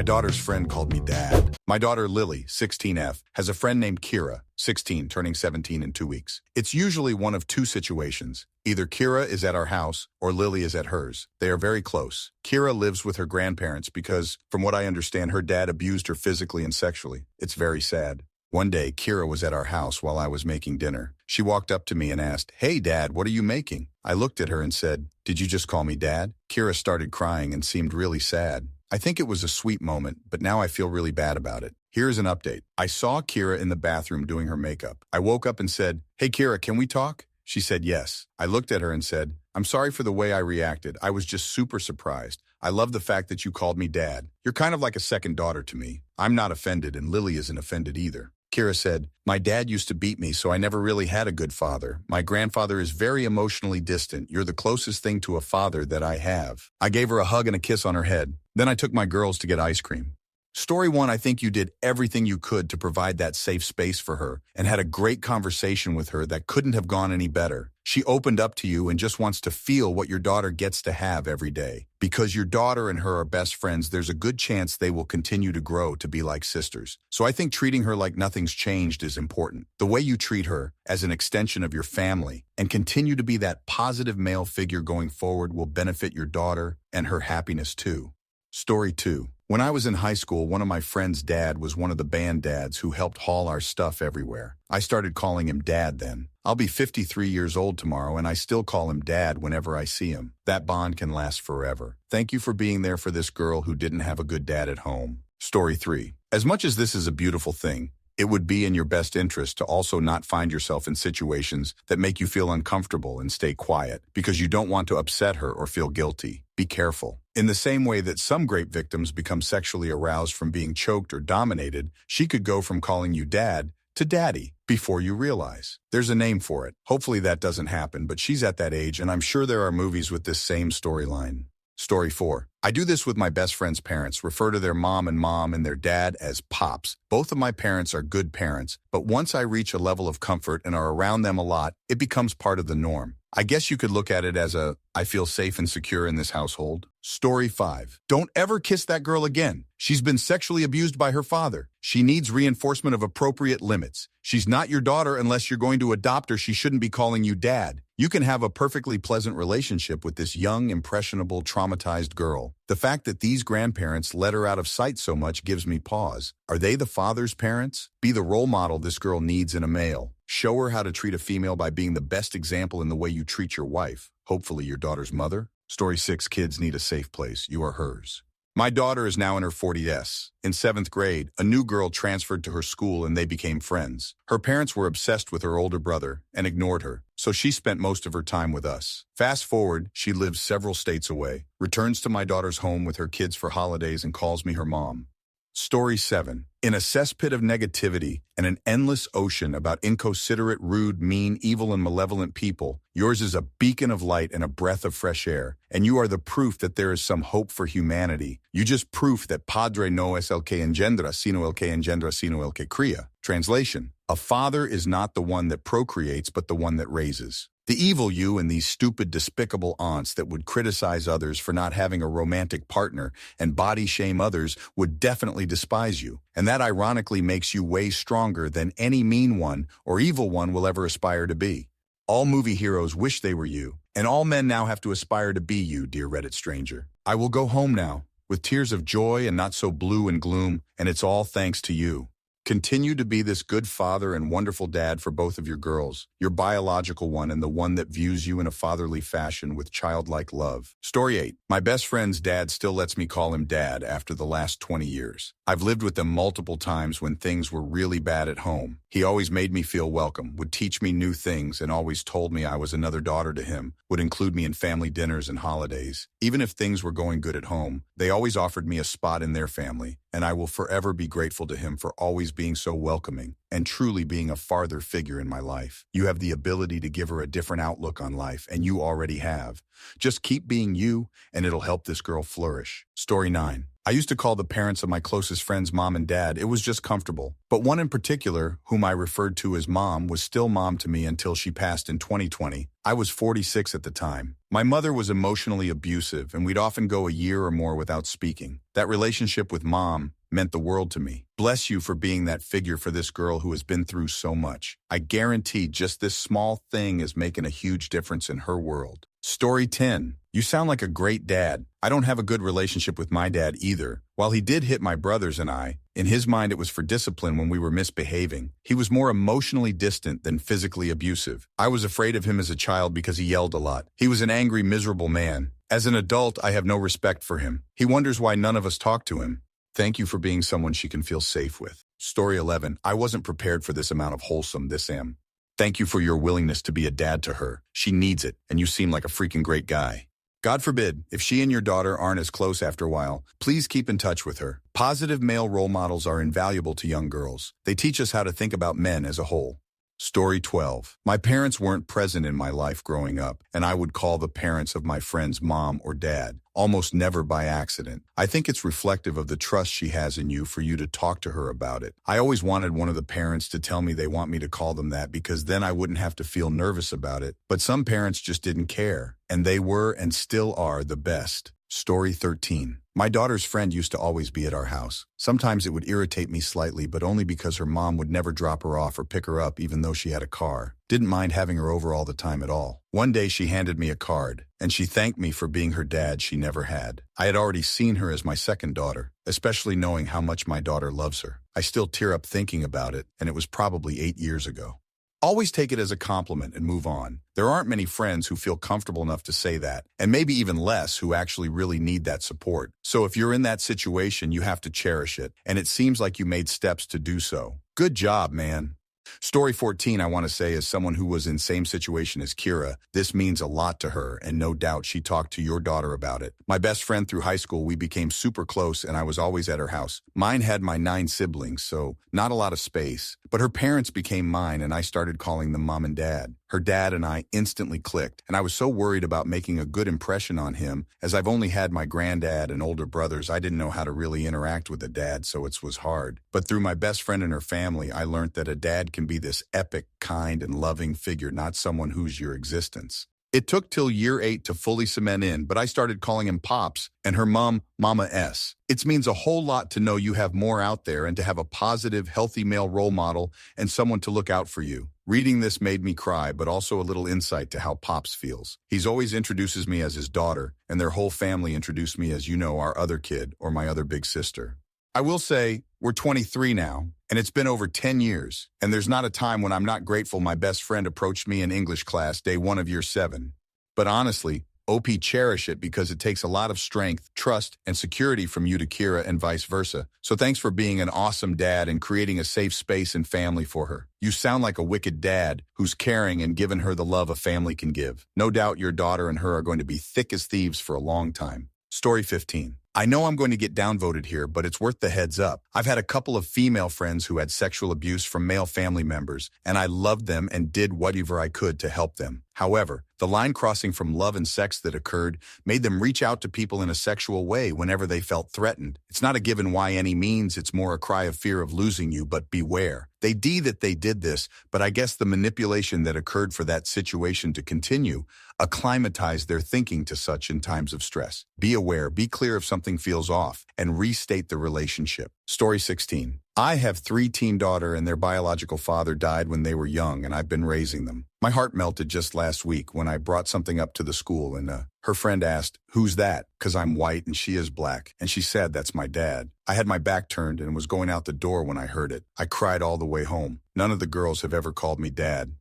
daughter's friend called me dad. My daughter Lily, 16F, has a friend named Kira, 16, turning 17 in 2 weeks. It's usually one of two situations. Either Kira is at our house or Lily is at hers. They are very close. Kira lives with her grandparents because, from what I understand, her dad abused her physically and sexually. It's very sad. One day, Kira was at our house while I was making dinner. She walked up to me and asked, "Hey, Dad, what are you making?" I looked at her and said, "Did you just call me Dad?" Kira started crying and seemed really sad. I think it was a sweet moment, but now I feel really bad about it. Here's an update. I saw Kira in the bathroom doing her makeup. I woke up and said, "Hey, Kira, can we talk?" She said yes. I looked at her and said, "I'm sorry for the way I reacted. I was just super surprised. I love the fact that you called me Dad. You're kind of like a second daughter to me." I'm not offended, and Lily isn't offended either. Kira said, "My dad used to beat me, so I never really had a good father. My grandfather is very emotionally distant. You're the closest thing to a father that I have." I gave her a hug and a kiss on her head. Then I took my girls to get ice cream. Story 1, I think you did everything you could to provide that safe space for her and had a great conversation with her that couldn't have gone any better. She opened up to you and just wants to feel what your daughter gets to have every day. Because your daughter and her are best friends, there's a good chance they will continue to grow to be like sisters. So I think treating her like nothing's changed is important. The way you treat her as an extension of your family and continue to be that positive male figure going forward will benefit your daughter and her happiness too. Story 2. When I was in high school, one of my friend's dad was one of the band dads who helped haul our stuff everywhere. I started calling him Dad then. I'll be 53 years old tomorrow, and I still call him Dad whenever I see him. That bond can last forever. Thank you for being there for this girl who didn't have a good dad at home. Story 3. As much as this is a beautiful thing, it would be in your best interest to also not find yourself in situations that make you feel uncomfortable and stay quiet because you don't want to upset her or feel guilty. Be careful. In the same way that some rape victims become sexually aroused from being choked or dominated, she could go from calling you Dad to Daddy before you realize. There's a name for it. Hopefully that doesn't happen, but she's at that age, and I'm sure there are movies with this same storyline. Story 4. I do this with my best friend's parents, refer to their mom and their dad as Pops. Both of my parents are good parents, but once I reach a level of comfort and are around them a lot, it becomes part of the norm. I guess you could look at it as I feel safe and secure in this household. Story 5. Don't ever kiss that girl again. She's been sexually abused by her father. She needs reinforcement of appropriate limits. She's not your daughter unless you're going to adopt her. She shouldn't be calling you Dad. You can have a perfectly pleasant relationship with this young, impressionable, traumatized girl. The fact that these grandparents let her out of sight so much gives me pause. Are they the father's parents? Be the role model this girl needs in a male. Show her how to treat a female by being the best example in the way you treat your wife, hopefully your daughter's mother. Story 6. Kids need a safe place. You are hers. My daughter is now in her 40s. In 7th grade, a new girl transferred to her school and they became friends. Her parents were obsessed with her older brother and ignored her, so she spent most of her time with us. Fast forward, she lives several states away, returns to my daughter's home with her kids for holidays and calls me her mom. Story 7. In a cesspit of negativity and an endless ocean about inconsiderate, rude, mean, evil, and malevolent people, yours is a beacon of light and a breath of fresh air, and you are the proof that there is some hope for humanity. You just proof that Padre no es el que engendra, sino el que engendra, sino el que cría. Translation: a father is not the one that procreates, but the one that raises. The evil you and these stupid, despicable aunts that would criticize others for not having a romantic partner and body shame others would definitely despise you. And that ironically makes you way stronger than any mean one or evil one will ever aspire to be. All movie heroes wish they were you, and all men now have to aspire to be you, dear Reddit stranger. I will go home now, with tears of joy and not so blue and gloom, and it's all thanks to you. Continue to be this good father and wonderful dad for both of your girls, your biological one and the one that views you in a fatherly fashion with childlike love. Story 8. My best friend's dad still lets me call him Dad after the last 20 years. I've lived with them multiple times when things were really bad at home. He always made me feel welcome, would teach me new things, and always told me I was another daughter to him, would include me in family dinners and holidays. Even if things were going good at home, they always offered me a spot in their family, and I will forever be grateful to him for always being so welcoming and truly being a father figure in my life. You have the ability to give her a different outlook on life, and you already have. Just keep being you, and it'll help this girl flourish. Story 9. I used to call the parents of my closest friends mom and dad. It was just comfortable. But one in particular, whom I referred to as mom, was still mom to me until she passed in 2020. I was 46 at the time. My mother was emotionally abusive, and we'd often go a year or more without speaking. That relationship with mom meant the world to me. Bless you for being that figure for this girl who has been through so much. I guarantee just this small thing is making a huge difference in her world. Story 10. You sound like a great dad. I don't have a good relationship with my dad either. While he did hit my brothers and I, in his mind it was for discipline when we were misbehaving. He was more emotionally distant than physically abusive. I was afraid of him as a child because he yelled a lot. He was an angry, miserable man. As an adult, I have no respect for him. He wonders why none of us talk to him. Thank you for being someone she can feel safe with. Story 11. I wasn't prepared for this amount of wholesome this am. Thank you for your willingness to be a dad to her. She needs it, and you seem like a freaking great guy. God forbid, if she and your daughter aren't as close after a while, please keep in touch with her. Positive male role models are invaluable to young girls. They teach us how to think about men as a whole. Story 12. My parents weren't present in my life growing up, and I would call the parents of my friends mom or dad, almost never by accident. I think it's reflective of the trust she has in you for you to talk to her about it. I always wanted one of the parents to tell me they want me to call them that because then I wouldn't have to feel nervous about it. But some parents just didn't care, and they were and still are the best. Story 13. My daughter's friend used to always be at our house. Sometimes it would irritate me slightly, but only because her mom would never drop her off or pick her up even though she had a car. Didn't mind having her over all the time at all. One day she handed me a card, and she thanked me for being her dad she never had. I had already seen her as my second daughter, especially knowing how much my daughter loves her. I still tear up thinking about it, and it was probably 8 years ago. Always take it as a compliment and move on. There aren't many friends who feel comfortable enough to say that, and maybe even less who actually really need that support. So if you're in that situation, you have to cherish it, and it seems like you made steps to do so. Good job, man. Story 14, I want to say, as someone who was in same situation as Kira, this means a lot to her, and no doubt she talked to your daughter about it. My best friend through high school, we became super close, and I was always at her house. Mine had my 9 siblings, so not a lot of space. But her parents became mine, and I started calling them mom and dad. Her dad and I instantly clicked, and I was so worried about making a good impression on him. As I've only had my granddad and older brothers, I didn't know how to really interact with a dad, so it was hard. But through my best friend and her family, I learned that a dad can be this epic, kind, and loving figure, not someone who's your existence. It took till year 8 to fully cement in, but I started calling him Pops and her mom, Mama S. It means a whole lot to know you have more out there and to have a positive, healthy male role model and someone to look out for you. Reading this made me cry, but also a little insight to how Pops feels. He's always introduces me as his daughter, and their whole family introduced me as, our other kid or my other big sister. I will say, we're 23 now, and it's been over 10 years, and there's not a time when I'm not grateful my best friend approached me in English class day 1 of year 7. But honestly, OP cherish it because it takes a lot of strength, trust, and security from you to Kira and vice versa. So thanks for being an awesome dad and creating a safe space and family for her. You sound like a wicked dad who's caring and giving her the love a family can give. No doubt your daughter and her are going to be thick as thieves for a long time. Story 15. I know I'm going to get downvoted here, but it's worth the heads up. I've had a couple of female friends who had sexual abuse from male family members, and I loved them and did whatever I could to help them. However, the line crossing from love and sex that occurred made them reach out to people in a sexual way whenever they felt threatened. It's not a given why any means, it's more a cry of fear of losing you, but beware. They did this, but I guess the manipulation that occurred for that situation to continue acclimatized their thinking to such in times of stress. Be aware, be clear if something feels off, and restate the relationship. Story 16. I have 3 teen daughters and their biological father died when they were young, and I've been raising them. My heart melted just last week when I brought something up to the school, and her friend asked, "Who's that?" Because I'm white and she is black, and she said, "That's my dad." I had my back turned and was going out the door when I heard it. I cried all the way home. None of the girls have ever called me dad.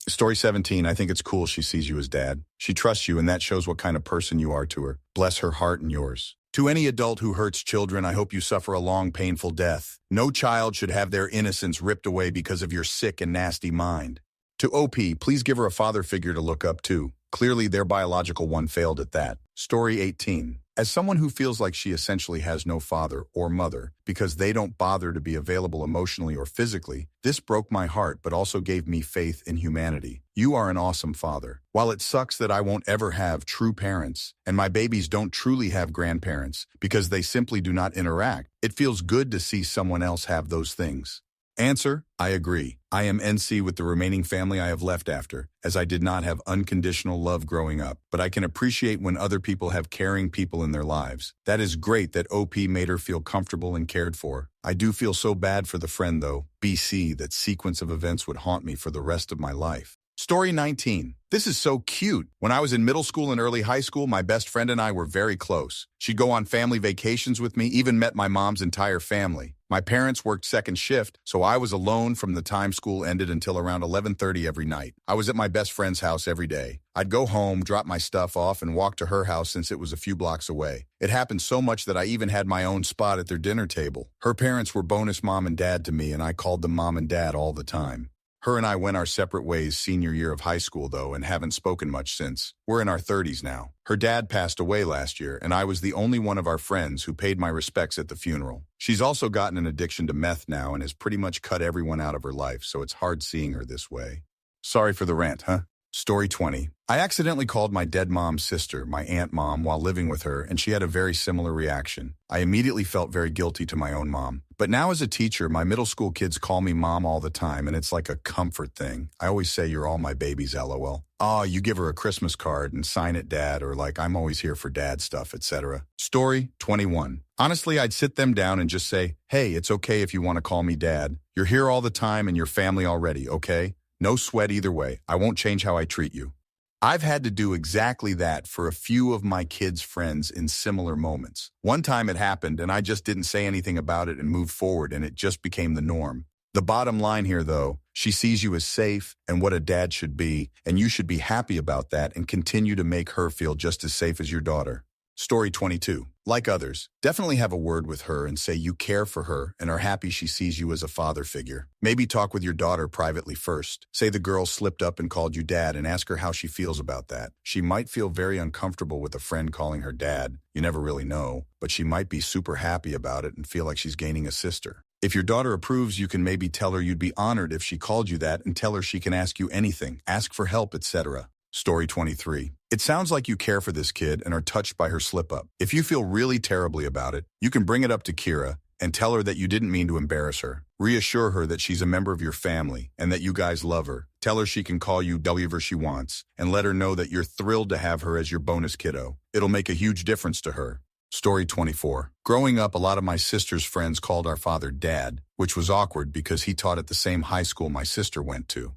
Story 17, I think it's cool she sees you as dad. She trusts you, and that shows what kind of person you are to her. Bless her heart and yours. To any adult who hurts children, I hope you suffer a long, painful death. No child should have their innocence ripped away because of your sick and nasty mind. To OP, please give her a father figure to look up to. Clearly, their biological one failed at that. Story 18. As someone who feels like she essentially has no father or mother because they don't bother to be available emotionally or physically, this broke my heart but also gave me faith in humanity. You are an awesome father. While it sucks that I won't ever have true parents, and my babies don't truly have grandparents because they simply do not interact, it feels good to see someone else have those things. Answer: I agree. I am NC with the remaining family I have left after, as I did not have unconditional love growing up, but I can appreciate when other people have caring people in their lives. That is great that OP made her feel comfortable and cared for. I do feel so bad for the friend though, BC, that sequence of events would haunt me for the rest of my life. Story 19. This is so cute. When I was in middle school and early high school, my best friend and I were very close. She'd go on family vacations with me, even met my mom's entire family. My parents worked second shift, so I was alone from the time school ended until around 11:30 every night. I was at my best friend's house every day. I'd go home, drop my stuff off, and walk to her house since it was a few blocks away. It happened so much that I even had my own spot at their dinner table. Her parents were bonus mom and dad to me, and I called them mom and dad all the time. Her and I went our separate ways senior year of high school, though, and haven't spoken much since. We're in our 30s now. Her dad passed away last year, and I was the only one of our friends who paid my respects at the funeral. She's also gotten an addiction to meth now and has pretty much cut everyone out of her life, so it's hard seeing her this way. Sorry for the rant, huh? Story 20. I accidentally called my dead mom's sister, my aunt mom, while living with her, and she had a very similar reaction. I immediately felt very guilty to my own mom. But now as a teacher, my middle school kids call me mom all the time, and it's like a comfort thing. I always say, "You're all my babies, LOL. Oh, you give her a Christmas card and sign it, Dad, or like, I'm always here for Dad stuff, etc. Story 21. Honestly, I'd sit them down and just say, "Hey, it's okay if you want to call me Dad. You're here all the time and you're family already, okay? No sweat either way. I won't change how I treat you." I've had to do exactly that for a few of my kids' friends in similar moments. One time it happened and I just didn't say anything about it and moved forward, and it just became the norm. The bottom line here, though, she sees you as safe and what a dad should be, and you should be happy about that and continue to make her feel just as safe as your daughter. Story 22. Like others, definitely have a word with her and say you care for her and are happy she sees you as a father figure. Maybe talk with your daughter privately first. Say the girl slipped up and called you dad and ask her how she feels about that. She might feel very uncomfortable with a friend calling her dad. You never really know, but she might be super happy about it and feel like she's gaining a sister. If your daughter approves, you can maybe tell her you'd be honored if she called you that and tell her she can ask you anything, ask for help, etc. Story 23. It sounds like you care for this kid and are touched by her slip-up. If you feel really terribly about it, you can bring it up to Kira and tell her that you didn't mean to embarrass her. Reassure her that she's a member of your family and that you guys love her. Tell her she can call you whatever she wants and let her know that you're thrilled to have her as your bonus kiddo. It'll make a huge difference to her. Story 24. Growing up, a lot of my sister's friends called our father Dad, which was awkward because he taught at the same high school my sister went to.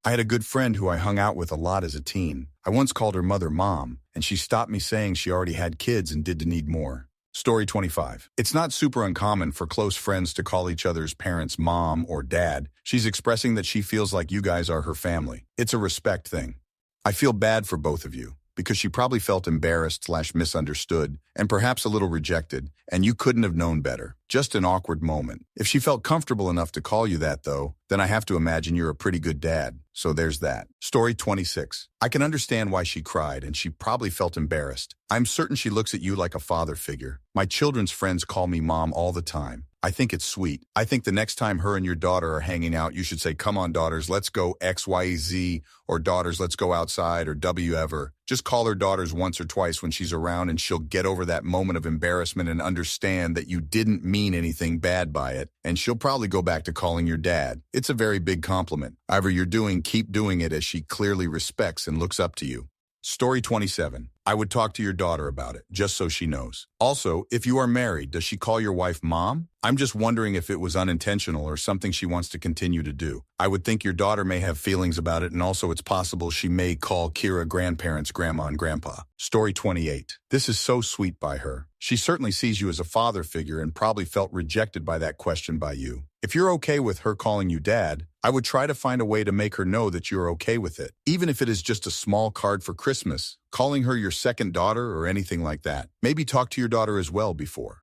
I had a good friend who I hung out with a lot as a teen. I once called her mother Mom, and she stopped me saying she already had kids and did need more. Story 25. It's not super uncommon for close friends to call each other's parents Mom or Dad. She's expressing that she feels like you guys are her family. It's a respect thing. I feel bad for both of you, because she probably felt embarrassed/misunderstood and perhaps a little rejected, and you couldn't have known better. Just an awkward moment. If she felt comfortable enough to call you that, though, then I have to imagine you're a pretty good dad. So there's that. Story 26. I can understand why she cried, and she probably felt embarrassed. I'm certain she looks at you like a father figure. My children's friends call me Mom all the time. I think it's sweet. I think the next time her and your daughter are hanging out, you should say, "Come on, daughters, let's go XYZ," or "Daughters, let's go outside," or whatever. Just call her daughters once or twice when she's around, and she'll get over that moment of embarrassment and understand that you didn't mean anything bad by it, and she'll probably go back to calling your dad. It's a very big compliment. However keep doing it, as she clearly respects and looks up to you. Story 27. I would talk to your daughter about it, just so she knows. Also, if you are married, does she call your wife Mom? I'm just wondering if it was unintentional or something she wants to continue to do. I would think your daughter may have feelings about it, and also it's possible she may call Kira grandparents Grandma and Grandpa. Story 28. This is so sweet by her. She certainly sees you as a father figure and probably felt rejected by that question by you. If you're okay with her calling you Dad, I would try to find a way to make her know that you're okay with it. Even if it is just a small card for Christmas, calling her your second daughter or anything like that. Maybe talk to your daughter as well before.